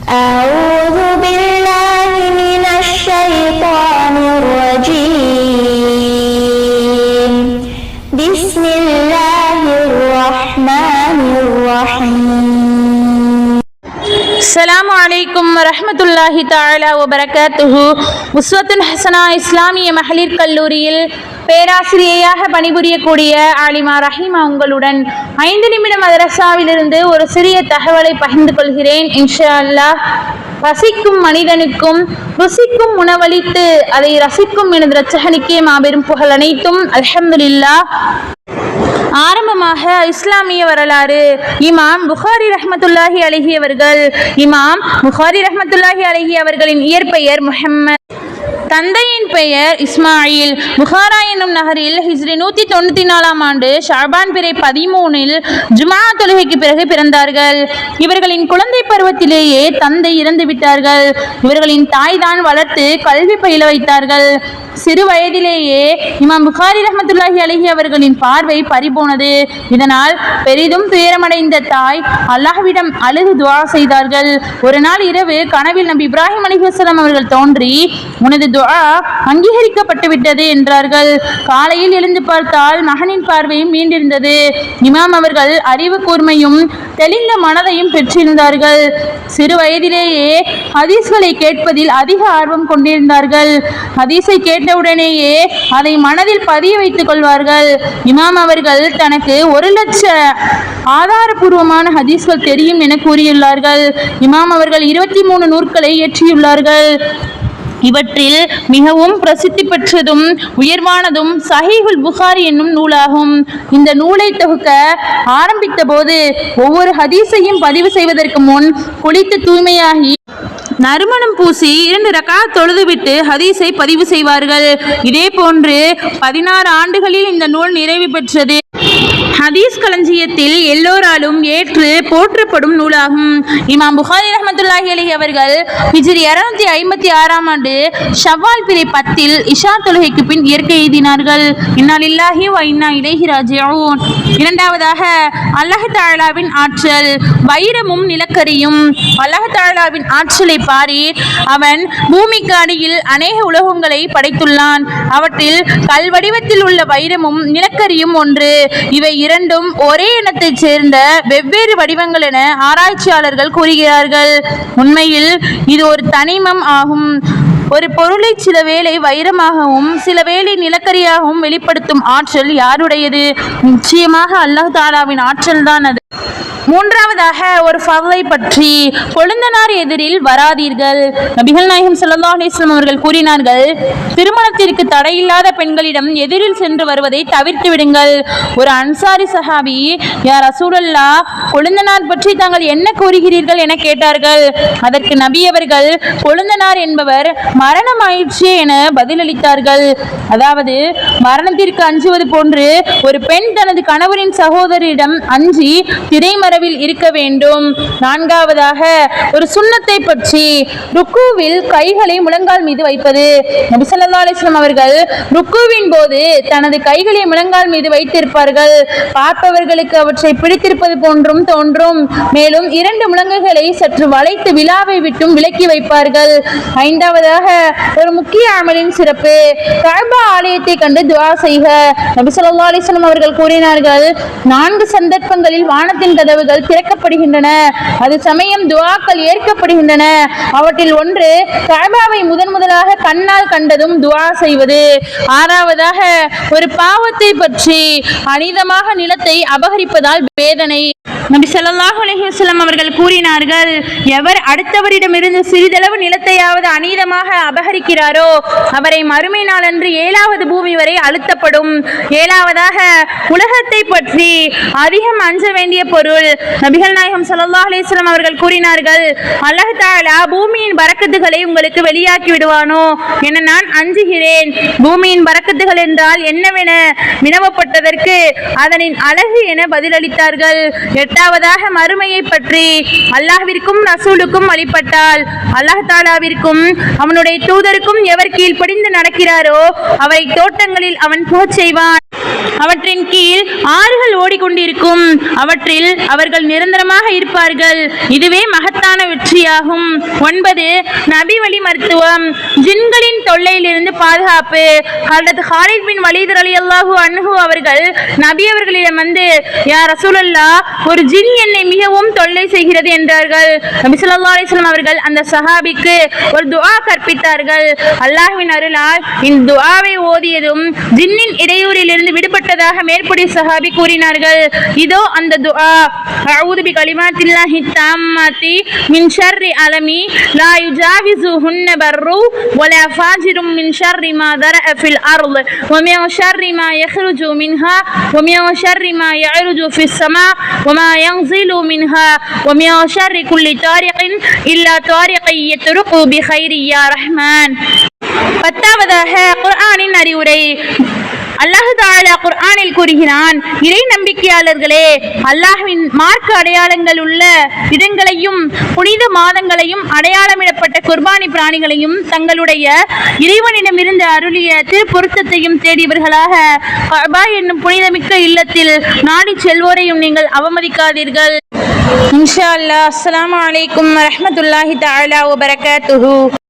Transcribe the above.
أعوذ بالله من الشيطان الرجيم بسم الله الرحمن الرحيم السلام عليكم ورحمة الله تعالى وبركاته. உஸ்வத்துன் ஹசனா இஸ்லாமிய மகளிர் கல்லூரியில் பேராசிரியையாக பணிபுரியக்கூடிய ஆலிமா ரஹீமா உங்களுடன் 5 நிமிட மதரசாவிலிருந்து ஒரு சிறிய தகவலை பகிர்ந்து கொள்கிறேன். இன்ஷா அல்லாஹ். ரசிக்கும் மனிதனுக்கும் ருசிக்கும் உணவளித்து அதை ரசிக்கும் எனது இரட்சகனுக்கே மாபெரும் புகழ் அனைத்தும் அல்ஹம்துலில்லாஹ். ஆரம்பமாக இஸ்லாமிய வரலாறு. இமாம் புகாரி ரஹ்மத்துல்லாஹி அலைஹி அவர்கள். இமாம் புகாரி ரஹ்மத்துல்லாஹி அலைஹி அவர்களின் இயற்பெயர் முஹம்மது, தந்தையின் பெயர் இஸ்மாயில். புகாரா என்னும் நகரில் ஹிஜ்ரி 194 ஆண்டு ஷாபான் பிறை 13 ஜுமா தொழுகைக்கு பிறகு பிறந்தார்கள். இவர்களின் குழந்தை பருவத்திலேயே தந்தை இறந்து விட்டார்கள். இவர்களின் தாய் தான் வளர்த்து கல்வி பயில வைத்தார்கள். சிறு வயதிலேயே இமாம் புகாரி ரஹ்மத்துல்லாஹி அலைஹி அவர்களின் பார்வை பறிபோனது. இதனால் பெரிதும் துயரமடைந்த தாய் அல்லாஹ்விடம் அழுது துஆ செய்தார்கள். ஒரு நாள் இரவு கனவில் நபி இப்ராஹிம் அலைஹிஸ்ஸலாம் அவர்கள் தோன்றி, உனது துஆ அங்கீகரிக்கப்பட்டு விட்டது என்றார்கள். காலையில் எழுந்து பார்த்தால் மகனின் பார்வையும் மீண்டிருந்தது. இமாம் அவர்கள் அறிவு கூர்மையும் தெளிந்த மனதையும் பெற்றிருந்தார்கள். சிறு வயதிலேயே ஹதீஸ்களை கேட்பதில் அதிக ஆர்வம் கொண்டிருந்தார்கள். ஹதீஸை கேட்டவுடனேயே அதை மனதில் பதிய வைத்துக் கொள்வார்கள். இமாம் அவர்கள் தனக்கு 1,00,000 ஆதாரபூர்வமான ஹதீஸ்கள் தெரியும் என கூறியுள்ளார்கள். இமாம் அவர்கள் 23 நூல்களை இயற்றியுள்ளார்கள். இவற்றில் மிகவும் பிரசித்தி பெற்றதும் உயர்வானதும் சஹீஹுல் புகாரி என்னும் நூலாகும். இந்த நூலை தொகுக்க ஆரம்பித்த போது ஒவ்வொரு ஹதீஸையும் பதிவு செய்வதற்கு முன் குளித்து தூய்மையாகி நறுமணம் பூசி 2 ரக்காத் தொழுதுவிட்டு ஹதீஸை பதிவு செய்வார்கள். இதே போன்று 16 ஆண்டுகளில் இந்த நூல் நிறைவு பெற்றது. ஹதீஸ் களஞ்சியத்தில் எல்லோராலும் ஏற்று போற்றப்படும் நூலாகும். இமாம் புகாரி ரஹ்மத்துல்லாஹி அலைஹி அவர்கள் ஹிஜ்ரி 256 ஆண்டு ஷவ்வால் பிறை 10 இஷா தொழுகைக்கு பின் இயற்கை எய்தினார்கள். இன்னா லில்லாஹி வ இன்னா இலைஹி ராஜிஊன். இரண்டாவதாக அல்லாஹ் தஆலாவின் ஆற்றல். வைரமும் நிலக்கரியும். அல்லாஹ் தஆலாவின் ஆற்றலை பாரீர். அவன் பூமிக்கு அடியில் அநேக உலோகங்களை படைத்துள்ளான். அவற்றில் கல் வடிவத்தில் உள்ள வைரமும் நிலக்கரியும் ஒன்று. இவை இரண்டும் ஒரே இனத்தைச் சேர்ந்த வெவ்வேறு வடிவங்கள் என ஆராய்ச்சியாளர்கள் கூறுகிறார்கள். உண்மையில் இது ஒரு தனிமம் ஆகும். ஒரு பொருளை சில வேளை வைரமாகவும் சில வேளை நிலக்கரியாகவும் வெளிப்படுத்தும் ஆற்றல் யாருடையது? நிச்சயமாக அல்லாஹ் தஆலாவின் ஆற்றல் தான் அது. மூன்றாவதாக ஒரு ஃபர்லை பற்றி. கொழுந்தனார் எதிரில் வராதீர்கள். நபிகள் நாயகம் ஸல்லல்லாஹு அலைஹி வஸல்லம் அவர்கள் கூறினார்கள், திருமணத்திற்கு தடையில்லாத பெண்களிடம் எதிரில் சென்று வருவதை தவிர்த்து விடுங்கள். ஒரு அன்சாரி சஹாபி, யா ரசூலல்லாஹ், கொழுந்தனார் பற்றி தாங்கள் என்ன கூறுகிறீர்கள் என கேட்டார்கள். அதற்கு நபி அவர்கள், கொழுந்தனார் என்பவர் மரணமாயிற்று என பதிலளித்தார்கள். அதாவது மரணத்திற்கு அஞ்சுவது போன்று ஒரு பெண் தனது கணவரின் சகோதரியிடம் அஞ்சி திரைமறைவில் இருக்க வேண்டும். நான்காவதாக ஒரு சுன்னத்தை பற்றி. ருக்குவில் கைகளை முழங்கால் மீது வைப்பது. நபி ஸல்லல்லாஹு அலைஹி வஸல்லம் அவர்கள் ருக்குவின் போது தனது கைகளை முழங்கால் மீது வைத்திருப்பார்கள். பார்ப்பவர்களுக்கு அவற்றை பிடித்திருப்பது போன்றும் தோன்றும். மேலும் 2 முழங்கைகளை சற்று வளைத்து விழாவை விட்டும் விலக்கி வைப்பார்கள். ஐந்தாவதாக ஒரு முக்கிய அமலின் சிறப்பு. கஅபா ஆலயத்தை கண்டு துஆ செய்க. நபி ஸல்லல்லாஹு அலைஹி வஸல்லம் அவர்கள் கூறினார்கள், 4 சந்தர்ப்பங்களில் வானத்தின் கதவுகள் திறக்கப்படுகின்றன. அது சமயம் துஆக்கள் ஏற்கப்படுகின்றன. அவற்றில் ஒன்று கஅபாவை முதலாக கண்ணால் கண்டதும் துஆ செய்வது. ஆறாவதாக ஒரு பாவத்தை பற்றி. அநீதமாக நிலத்தை அபகரிப்பதால் வேதனை. நபி ஸல்லல்லாஹு அலைஹி வஸல்லம் அவர்கள் கூறினார்கள், எவர் அடுத்தவரிடமிருந்து சிறிதளவு நிலத்தையாவது அநீதமாக அபகரிக்கிறாரோ அவரை மறுமை நாளன்று 7வது பூமி வரை அழுத்தப்படும். ஏழாவதாக உலகத்தை பற்றி. அதிகம் அஞ்ச வேண்டிய பொருள். நபிகள் நாயகம் ஸல்லல்லாஹு அலைஹி வஸல்லம் அவர்கள் கூறினார்கள், அல்லாஹ் தஆலா பூமியின் பரக்கத்துகளை உங்களுக்கு வெளியாக்கி விடுவானோ என நான் அஞ்சுகிறேன். பூமியின் பரக்கத்துகள் என்றால் என்னவென வினவப்பட்டதற்கு அதனின் அழகு என பதிலளித்தார்கள். எட்டாவதாக மறுமையை பற்றி. அல்லாஹ்விற்கும் ரசூலுக்கும் வழிபட்டால் அல்லாஹ் தஆலாவிற்கும் அவனுடைய தூதருக்கும் எவர் கீழ்ப்படிந்து நடக்கிறாரோ அவரை தோட்டங்களில் அவன் புகச் செய்வான். அவற்றின் கீழ் ஆறுகள் ஓடிக்கொண்டிருக்கும். அவற்றில் அவர்கள் நிரந்தரமாக இருப்பார்கள். இதுவே மகத்தான வெற்றியாகும். 9 நபி வழி மருத்துவம். ஜின்களின் தொல்லையிலிருந்து பாதுகாப்பு. ஹஜ்ரத் காலித் பின் வலீத் ரலியல்லாஹு அன்ஹு அவர்கள் நபி அவர்களிடம் வந்து, யா ரசூலல்லாஹ், ஒரு ஜின் என்னை மிகவும் தொல்லை செய்கிறது என்றார்கள். நபி ஸல்லல்லாஹு அலைஹி வஸல்லம் அவர்கள் அந்த சஹாபிக்கு ஒரு துஆ கற்பித்தார்கள். அல்லாஹ்வின் அருளால் இந்த துஆவை ஓதியதும் ஜின்னின் இடையூறிலிருந்து விடுபட்டதாக மேற்படி சஹாபி கூறினார்கள். இதோ அந்த துஆ: அஊது பி கலிமாத்தில்லாஹி தாம்மாத்தி மின் ஷர்ரி அலமி லா யுஜாவிஸுஹுன்ன பர்ரு வலா ஃபாஜிரும் மின் ஷர்ரி மா தரஅ ஃபில் அர்ض் வ மின் ஷர்ரி மா யக்ருஜு மின்ஹா வ மின் ஷர்ரி மா யஅருஜு ஃபிஸ் ஸமா வ மா யன்ஸிலு மின்ஹா வ மின் ஷர்ரி குல்லி தாரிகின் இல்லா தாரிகை யத்ருகு பி கைரி யா ரஹ்மான். 10வதாக குர்ஆனின் அறிவுரை. அல்லாஹ் தஆலா குர்ஆனில் கூறுகிறான், இறை நம்பிக்கையாளர்களே, அல்லாஹ்வின் மார்க்க அடையாளங்கள் உள்ள இடங்களையும் புனித மாதங்களையும் அடையாளமிடப்பட்ட குர்பானி பிராணிகளையும் தங்களுடைய இறைவனிடமிருந்து அருளிய திருப்பொருத்தத்தையும் தேடியவர்களாக கஅபா என்னும் புனிதமிக்க இல்லத்தில் நாடி செல்வோரையும் நீங்கள் அவமதிக்காதீர்கள். இன்ஷா அல்லாஹ். அஸ்ஸலாமு அலைக்கும் வரஹ்மத்துல்லாஹி தஆலா வ பரகாத்துஹு.